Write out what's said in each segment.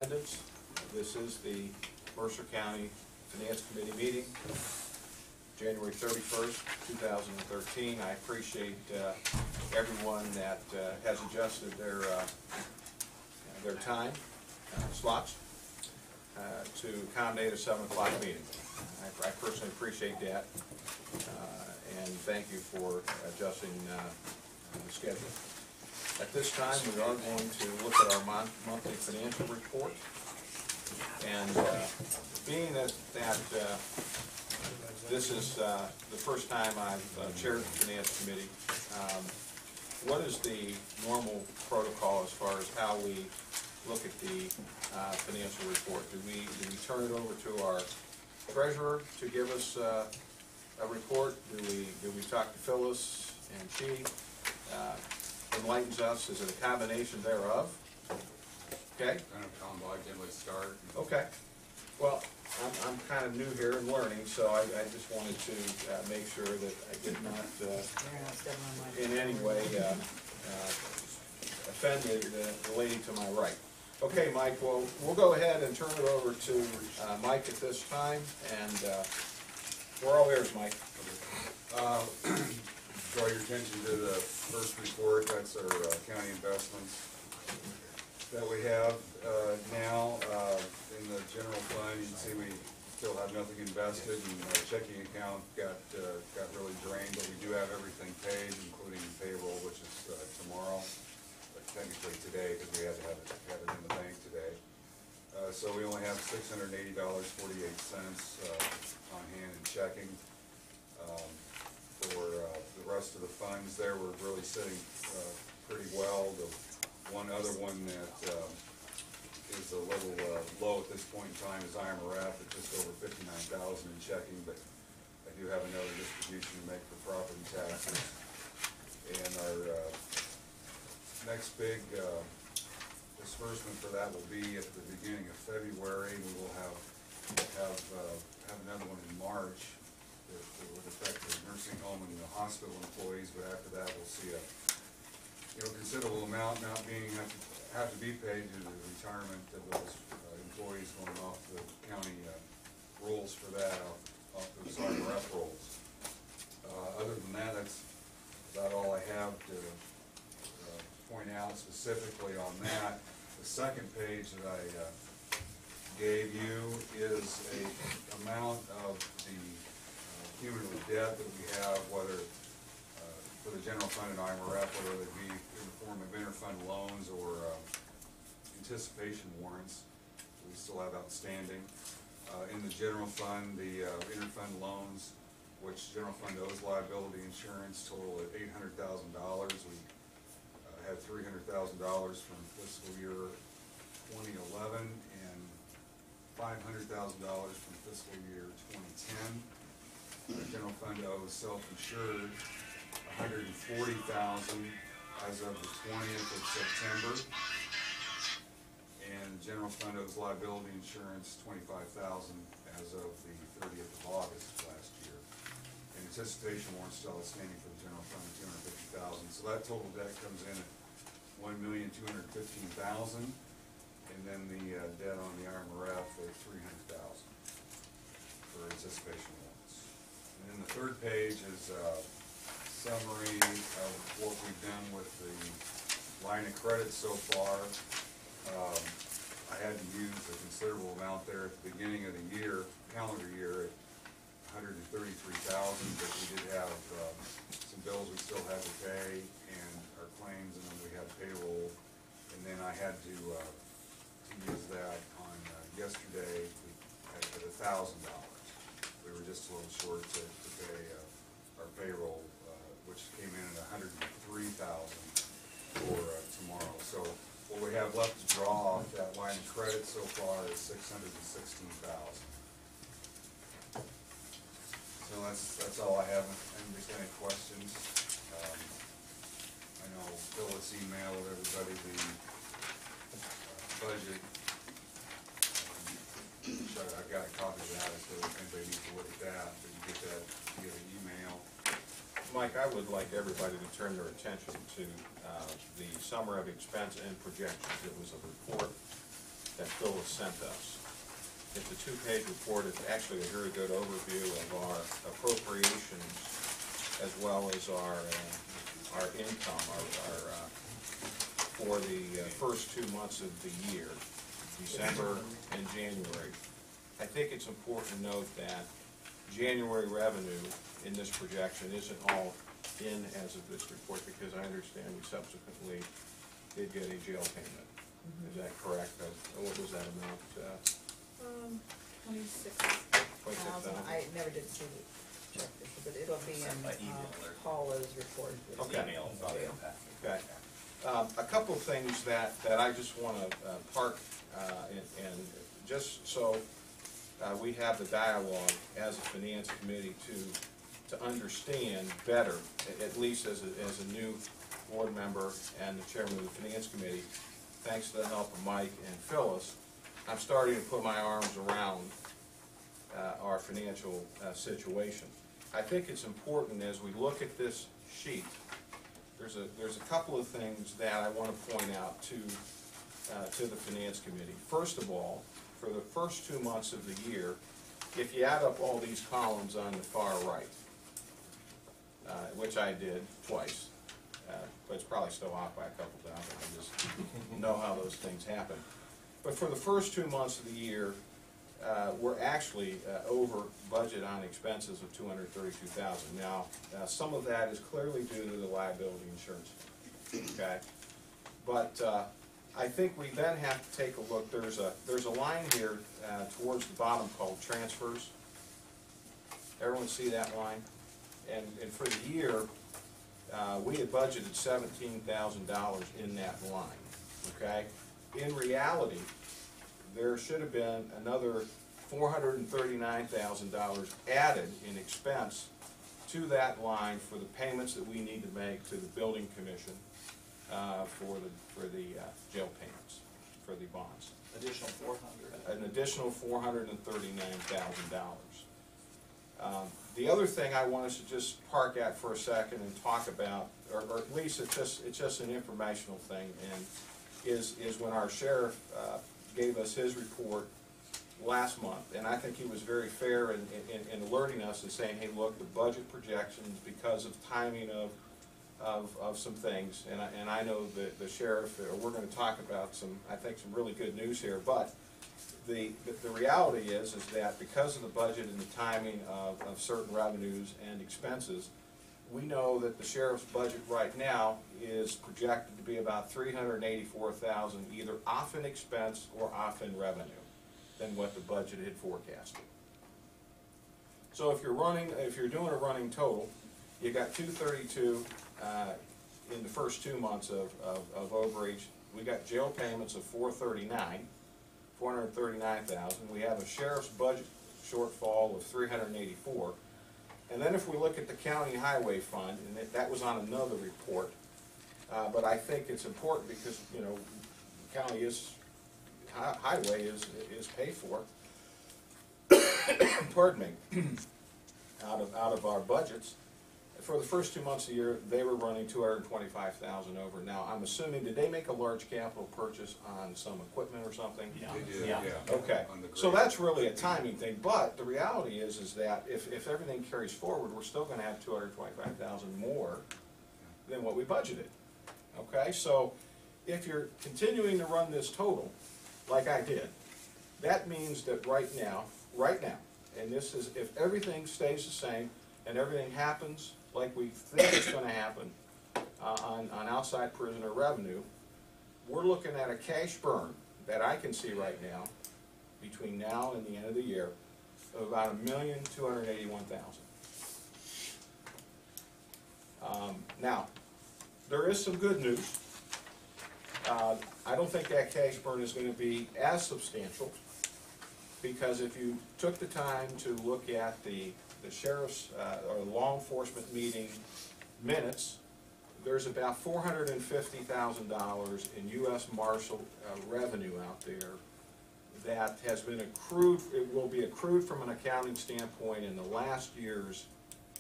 This is the Mercer County Finance Committee meeting, January 31st, 2013. I appreciate everyone that has adjusted their time slots to accommodate a 7 o'clock meeting. I personally appreciate that, and thank you for adjusting the schedule. At this time, we are going to look at our monthly financial report. And being that this is the first time I've chaired the Finance Committee, what is the normal protocol as far as how we look at the financial report? Do we turn it over to our treasurer to give us a report? Do we talk to Phyllis and she enlightens us? Is it a combination thereof? Okay. Let's start. Okay. Well, I'm kind of new here and learning, so I just wanted to make sure that I did not in any way offend the lady to my right. Okay, Mike, well, we'll go ahead and turn it over to Mike at this time, and we're all ears, Mike. Draw your attention to the first report. That's our county investments that we have now in the general fund. You can see we still have nothing invested, and our checking account got really drained, but we do have everything paid, including payroll, which is tomorrow, but technically today because we had to have it in the bank today. So we only have $680.48 on hand in checking. For the rest of the funds there, we're really sitting pretty well. The one other one that is a little low at this point in time is IMRF at just over $59,000 in checking, but I do have another distribution to make for property taxes. And our next big disbursement for that will be at the beginning of February. We will have another one in March that would affect the nursing home and the hospital employees, but after that we'll see a considerable amount not being have to be paid due to the retirement of those employees going off the county rolls for that, off those IRF rolls. Other than that, that's about all I have to point out specifically on that. The second page that I gave you is a amount of the cumulative debt that we have, whether for the general fund and IMRF, whether they be in the form of interfund loans or anticipation warrants we still have outstanding. In the general fund, the interfund loans, which general fund owes liability insurance, total at $800,000. We had $300,000 from fiscal year 2011 and $500,000 from fiscal year 2010. General fund owes self-insured $140,000 as of the 20th of September, and general fund owes liability insurance $25,000 as of the 30th of August last year. And anticipation warrants still outstanding for the general fund of $250,000. So that total debt comes in at $1,215,000, and then the debt on the IMRF at $300,000 for anticipation warrants. And then the third page is summary of what we've done with the line of credit so far. I had to use a considerable amount there at the beginning of the year, calendar year, at $133,000, but we did have some bills we still had to pay and our claims, and then we had payroll, and then I had to use that on yesterday at $1,000. We were just a little short to pay our payroll, which came in at $103,000 for tomorrow. So what we have left to draw off that line of credit so far is $616,000. So that's all I have. Anybody got any questions? I know Phyllis emailed everybody the budget. I've got a copy of that, so if anybody needs to look at that, we can get that via email. Mike, I would like everybody to turn their attention to the summary of expense and projections. It was a report that Phyllis sent us. It's a two-page report. It's actually a very good overview of our appropriations as well as our income, for the first 2 months of the year, December and January. I think it's important to note that January revenue in this projection isn't all in as of this report, because I understand we subsequently did get a jail payment. Is that correct? What was that amount? 26,000. I never did see the check this, but it'll be in Paula's report. Okay. Okay. A couple of things that I just want to park and just so we have the dialogue as a finance committee to understand better, at least as a new board member and the chairman of the finance committee, thanks to the help of Mike and Phyllis, I'm starting to put my arms around our financial situation. I think it's important as we look at this sheet, there's a couple of things that I want to point out to the finance committee. First of all, for the first 2 months of the year, if you add up all these columns on the far right, which I did twice, but it's probably still off by a couple thousand. I just know how those things happen. But for the first 2 months of the year, we're actually over budget on expenses of $232,000. Now, some of that is clearly due to the liability insurance, okay? But I think we then have to take a look. There's a line here towards the bottom called transfers. Everyone see that line? And for the year, we had budgeted $17,000 in that line, okay? In reality, there should have been another $439,000 added in expense to that line for the payments that we need to make to the building commission for the jail payments, for the bonds. Additional 400. An additional $439,000. The other thing I want us to just park at for a second and talk about, or at least it's just an informational thing, and is when our sheriff gave us his report last month, and I think he was very fair in alerting us and saying, hey, look, the budget projections, because of timing of some things, and I know that the sheriff, we're going to talk about some really good news here, but the reality is that because of the budget and the timing of certain revenues and expenses, we know that the sheriff's budget right now is projected to be about $384,000 either off in expense or off in revenue than what the budget had forecasted. So if you're doing a running total, you got 232 in the first 2 months of overage. We got jail payments of $439,000. We have a sheriff's budget shortfall of $384,000. And then if we look at the county highway fund, and that was on another report, but I think it's important because, you know, county highway is paid for, pardon me, out of our budgets. For the first 2 months of the year, they were running $225,000 over. Now, I'm assuming, did they make a large capital purchase on some equipment or something? Yeah. They did, Yeah. Okay, so that's really a timing thing, but the reality is that if everything carries forward, we're still gonna have $225,000 more than what we budgeted. Okay, so if you're continuing to run this total, like I did, that means that right now, and this is, if everything stays the same and everything happens like we think it's gonna happen on outside prisoner revenue, we're looking at a cash burn that I can see right now, between now and the end of the year, of about $1,281,000. Now, there is some good news. I don't think that cash burn is going to be as substantial, because if you took the time to look at the sheriff's or law enforcement meeting minutes, there's about $450,000 in U.S. Marshal revenue out there that has been accrued. It will be accrued from an accounting standpoint in the last year's,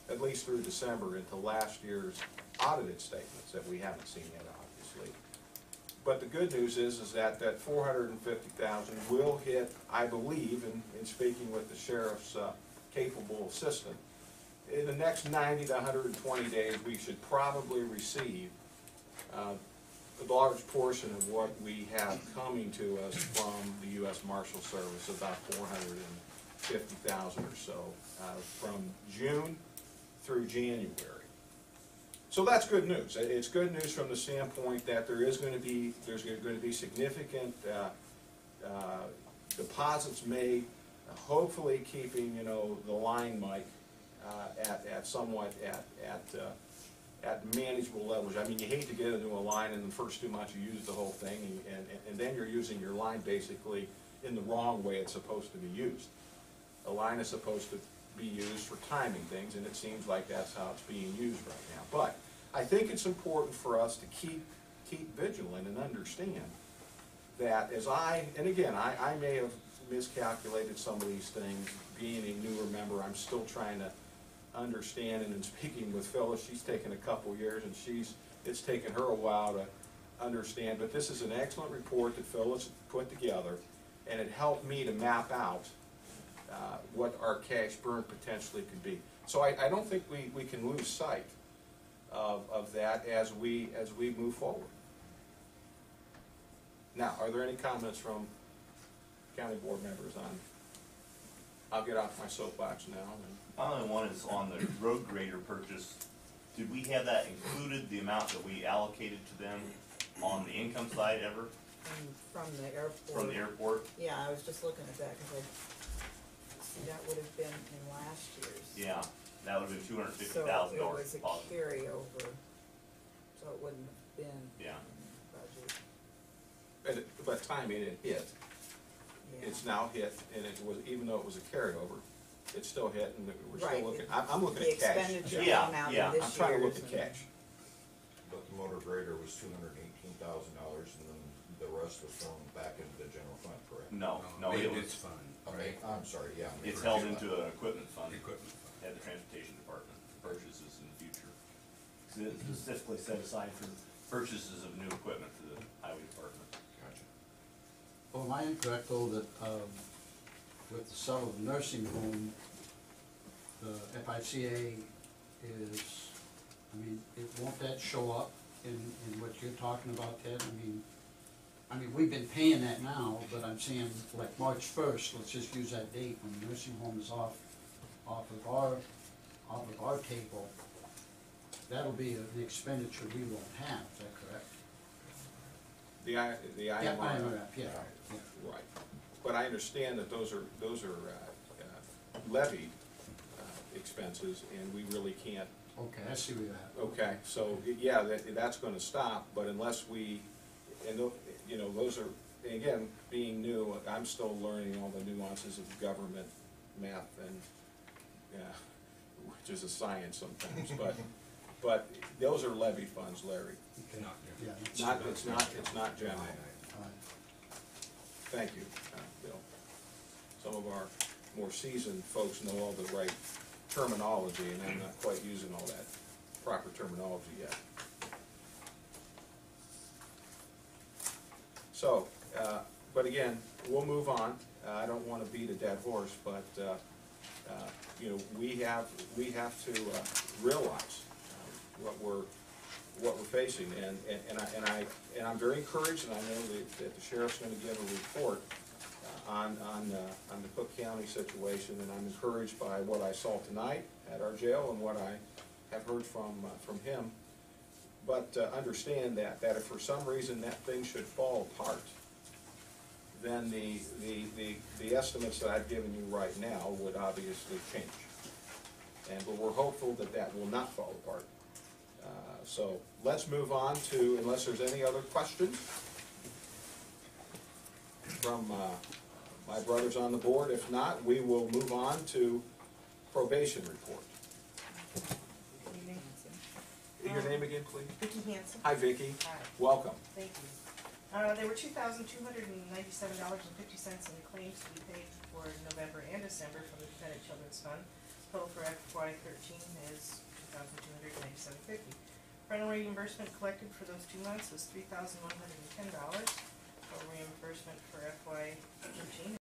at least through December, into last year's audited statements that we haven't seen yet, obviously. But the good news is that that 450,000 will hit, I believe, in speaking with the sheriff's capable assistant, in the next 90 to 120 days, we should probably receive a large portion of what we have coming to us from the U.S. Marshal Service, about 450,000 or so, from June through January. So that's good news. It's good news from the standpoint that there's going to be significant deposits made, hopefully keeping the line, Mike, at somewhat at manageable levels. I mean, you hate to get into a line and the first 2 months you use the whole thing, and then you're using your line basically in the wrong way it's supposed to be used. A line is supposed to be used for timing things, and it seems like that's how it's being used right now. But I think it's important for us to keep vigilant and understand that and again, I may have miscalculated some of these things. Being a newer member, I'm still trying to understand, and in speaking with Phyllis, she's taken a couple years, and it's taken her a while to understand, but this is an excellent report that Phyllis put together, and it helped me to map out what our cash burn potentially could be. So I don't think we can lose sight of that as we move forward. Now, are there any comments from county board members on? I'll get off my soapbox now. My only one is on the road grader purchase. Did we have that included, the amount that we allocated to them on the income side ever? From the airport. From the airport? Yeah, I was just looking at that, because that would have been in last year's. Yeah, that would have been $250,000. So it was a carryover, so it wouldn't have been Yeah. in the budget. But timing, it hit. Yeah. It's now hit, and it was, even though it was a carryover, it's still hit, and we're still Right. looking, I'm looking The at cash. expenditure Yeah, came out yeah. in this I'm trying to look year's at and- cash. But the motor grader was $218,000, and then the rest was thrown back into the general fund, correct? No, it Maintenance was, fund. Okay, I'm sorry, yeah. it's held into an equipment fund Equipment fund. at the transportation department, for purchases in the future. It's specifically set aside for purchases of new equipment for the highway department. Gotcha. Well, am I incorrect though that, with the sale of the nursing home, the FICA is, won't that show up in what you're talking about, Ted? I mean, we've been paying that now, but I'm saying like March 1st, let's just use that date when the nursing home is off of our table. That'll be the expenditure we won't have, is that correct? The Yeah, IMR. IMRF, yeah. Right. But I understand that those are levied expenses, and we really can't. Okay, I see where you're at. Okay, so, yeah, that's gonna stop, but unless we, those are, again, being new, I'm still learning all the nuances of government math, and, which is a science sometimes, but those are levy funds, Larry. Okay. Yeah. It's not general. All right. Thank you, Bill. Some of our more seasoned folks know all the right terminology, and I'm not quite using all that proper terminology yet. So, but again, we'll move on. I don't want to beat a dead horse, but we have to realize what we're facing, and I'm very encouraged, and I know that the sheriff's going to give a report on the Cook County situation, and I'm encouraged by what I saw tonight at our jail and what I have heard from him. But understand that if for some reason that thing should fall apart, then the estimates that I've given you right now would obviously change. But we're hopeful that will not fall apart. So let's move on to, unless there's any other questions from my brothers on the board. If not, we will move on to probation report. Your name again, please? Vicki Hansen. Hi, Vicki. Hi. Welcome. Thank you. There were $2,297.50 in claims to be paid for November and December from the Defendant Children's Fund. Total for FY13 is $2,297.50. Rental reimbursement collected for those 2 months was $3,110. Total reimbursement for FY 13